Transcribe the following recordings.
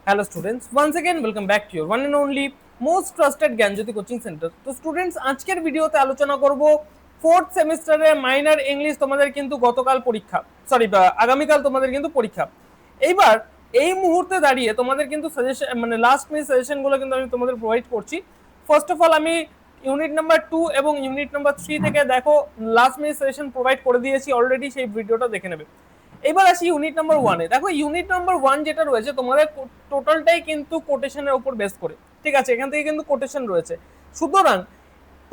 Hello students, once again welcome back to your one and only most trusted Gyanjyoti coaching centre. তো students, আজকের ভিডিওতে আলোচনা করব fourth সেমিস্টারে মাইনর ইংলিশ। তোমাদের কিন্তু গতকাল পরীক্ষা, আগামীকাল তোমাদের কিন্তু পরীক্ষা। এইবার এই মুহূর্তে দাঁড়িয়ে তোমাদের কিন্তু সাজেশন মানে লাস্ট মিনিট সাজেশনগুলো কিন্তু আমি তোমাদের প্রোভাইড করছি। ফার্স্ট অফ অল আমি ইউনিট নাম্বার 2 এবং ইউনিট নাম্বার 3 থেকে দেখো লাস্ট মিনিট সাজেশন প্রোভাইড করে দিয়েছি অলরেডি, সেই ভিডিওটা দেখে নেবে। এবার আসি ইউনিট নাম্বার 1 এ। দেখো ইউনিট নাম্বার 1 যেটা রয়েছে তোমাদের টোটালটাই কিন্তু কোটেশনের উপর বেস করে, ঠিক আছে? এখান থেকে কিন্তু কোটেশন রয়েছে, সুতরাং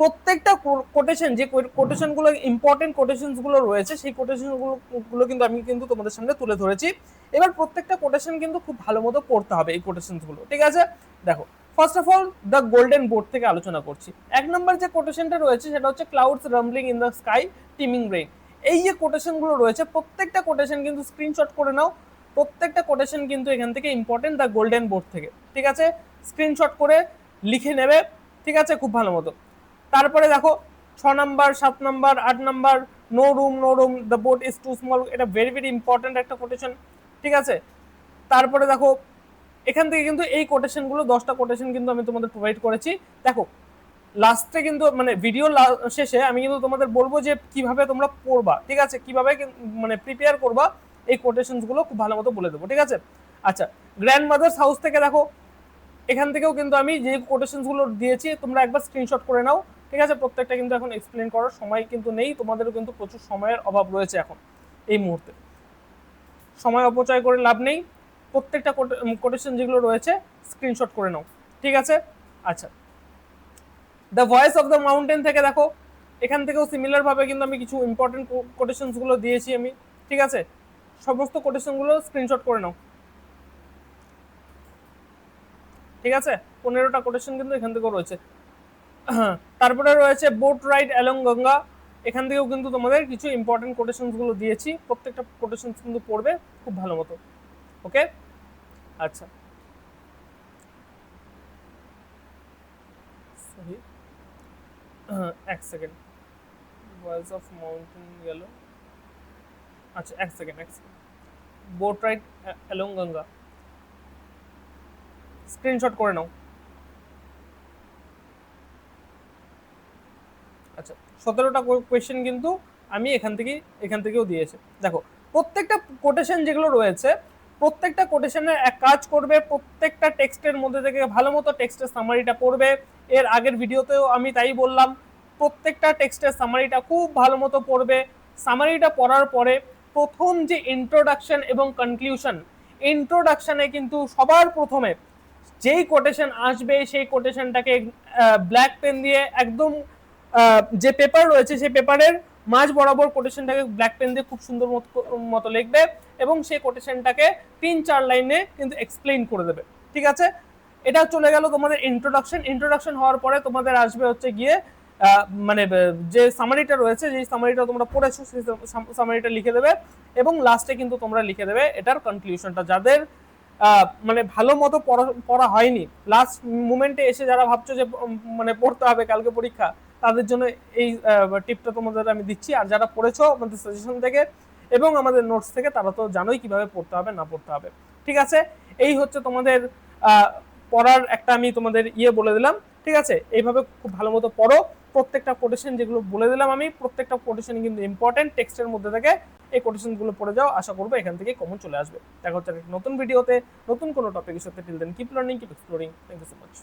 প্রত্যেকটা কোটেশন, যে কোটেশনগুলো ইম্পর্টেন্ট কোটেশনসগুলো রয়েছে, সেই কোটেশনগুলো কিন্তু আমি কিন্তু তোমাদের সামনে তুলে ধরেছি। এবার প্রত্যেকটা কোটেশন কিন্তু খুব ভালো মতো পড়তে হবে এই কোটেশনসগুলো, ঠিক আছে? দেখো first of all the golden board থেকে আলোচনা করছি। এক নম্বর যে কোটেশনটা রয়েছে সেটা হচ্ছে clouds rumbling in the sky teeming rain. এই যে কোটেশনগুলো রয়েছে প্রত্যেকটা কোটেশন কিন্তু স্ক্রিনশট করে নাও। প্রত্যেকটা কোটেশন কিন্তু এখান থেকে ইম্পর্টেন্ট দ্য গোল্ডেন বোর্ড থেকে, ঠিক আছে? স্ক্রিনশট করে লিখে নেবে, ঠিক আছে, খুব ভালো মতো। তারপরে দেখো 6 number, 7 number, 8 number, no room the boat is too small, এটা ভেরি ভেরি ইম্পর্টেন্ট একটা কোটেশন, ঠিক আছে? তারপরে দেখো এখান থেকে কিন্তু এই কোটেশনগুলো 10টা কোটেশন কিন্তু আমি তোমাদের প্রোভাইড করেছি। দেখো লাস্টে কিন্তু মানে ভিডিও শেষে আমি কিন্তু তোমাদের বলবো যে কিভাবে তোমরা পড়বা, ঠিক আছে? কিভাবে মানে প্রিপেয়ার করবা এই কোটেশনসগুলো খুব ভালো মতো বলে দেবো, ঠিক আছে? আচ্ছা, গ্র্যান্ড মাদার্স হাউস থেকে দেখো এখান থেকেও কিন্তু আমি যে কোটেশনসগুলো দিয়েছি তোমরা একবার স্ক্রিনশট করে নাও, ঠিক আছে? প্রত্যেকটা কিন্তু এখন এক্সপ্লেন করার সময় কিন্তু নেই, তোমাদেরও কিন্তু প্রচুর সময়ের অভাব রয়েছে এখন এই মুহূর্তে, সময় অপচয় করে লাভ নেই। প্রত্যেকটা কোটেশন যেগুলো রয়েছে স্ক্রিনশট করে নাও, ঠিক আছে? আচ্ছা, the voice of the mountain থেকে দেখো এখান থেকেও সিমিলার ভাবে কিন্তু আমি কিছু ইম্পর্টেন্ট কোটেশনসগুলো দিয়েছি আমি, ঠিক আছে? সমস্ত কোটেশনগুলো স্ক্রিনশট করে নাও, ঠিক আছে? 15টা কোটেশন কিন্তু এখান থেকেও রয়েছে। তারপরে রয়েছে বোট রাইড অ্যালং গঙ্গা, এখান থেকেও কিন্তু তোমাদের কিছু ইম্পর্টেন্ট কোটেশনসগুলো দিয়েছি, প্রত্যেকটা কোটেশনস কিন্তু পড়বে খুব ভালো মতো, ওকে? আচ্ছা, সরি এক সেকেন্ড, ভয়েস অফ মাউন্টেন গেল। আচ্ছা এক second, boat ride along Ganga screenshot করে নাও। আচ্ছা, 17টা কোয়েশ্চেন কিন্তু আমি এখান থেকেও দিয়েছি। দেখো প্রত্যেকটা কোটেশন যেগুলো রয়েছে প্রত্যেকটা কোটেশনের এক কাজ করবে, প্রত্যেকটা টেক্সটের মধ্যে থেকে ভালো মতো টেক্সটের সামারিটা পড়বে। এর আগের ভিডিওতেও আমি তাই বললাম, প্রত্যেকটা টেক্সটের সামারিটা খুব ভালো মতো পড়বে। সামারিটা পড়ার পরে প্রথম যে ইন্ট্রোডাকশন এবং কনক্লুশন, ইন্ট্রোডাকশনে কিন্তু সবার প্রথমে যেই কোটেশন আসবে সেই কোটেশনটাকে ব্ল্যাক পেন দিয়ে একদম যে পেপার রয়েছে সেই পেপারের মাঝ বরাবর কোটেশনটাকে ব্ল্যাক পেন দিয়ে খুব সুন্দর মতো লিখবে এবং সেই কোটেশনটাকে 3-4 লাইনে কিন্তু এক্সপ্লেইন করে দেবে, ঠিক আছে? এটা চলে গেল তোমাদের ইন্ট্রোডাকশন হওয়ার পরে তোমাদের আসবে হচ্ছে গিয়ে মানে যে সামারিটা রয়েছে, যে সামারিটা তোমরা পড়েছো সেই সামারিটা লিখে দেবে এবং লাস্টে কিন্তু তোমরা লিখে দেবে এটার কনক্লুশনটা। যাদের মানে ভালো মতো পড়া হয়নি, লাস্ট মোমেন্টে এসে যারা ভাবছো যে মানে পড়তে হবে কালকে পরীক্ষা, তাদের জন্য এই টিপটা তোমাদের আমি দিচ্ছি। আর যারা পড়েছো আমাদের সাজেশন থেকে এবং আমাদের নোটস থেকে, তারা তো জানোই কিভাবে পড়তে হবে না পড়তে হবে, ঠিক আছে? এই হচ্ছে তোমাদের পড়ার একটা আমি তোমাদের বলে দিলাম, ঠিক আছে? এইভাবে খুব ভালো মতো পড়ো। প্রত্যেকটা কোটেশন যেগুলো বলে দিলাম আমি, প্রত্যেকটা কোটেশন কিন্তু ইম্পর্টেন্ট টেক্সটের মধ্যে থেকে, এই কোটেশনগুলো পড়ে যাও, আশা করবো এখান থেকে কমন চলে আসবে। দেখা হচ্ছে নতুন ভিডিওতে নতুন কোনো টপিকের সাথে। Till then keep learning, keep exploring. Thank you so much.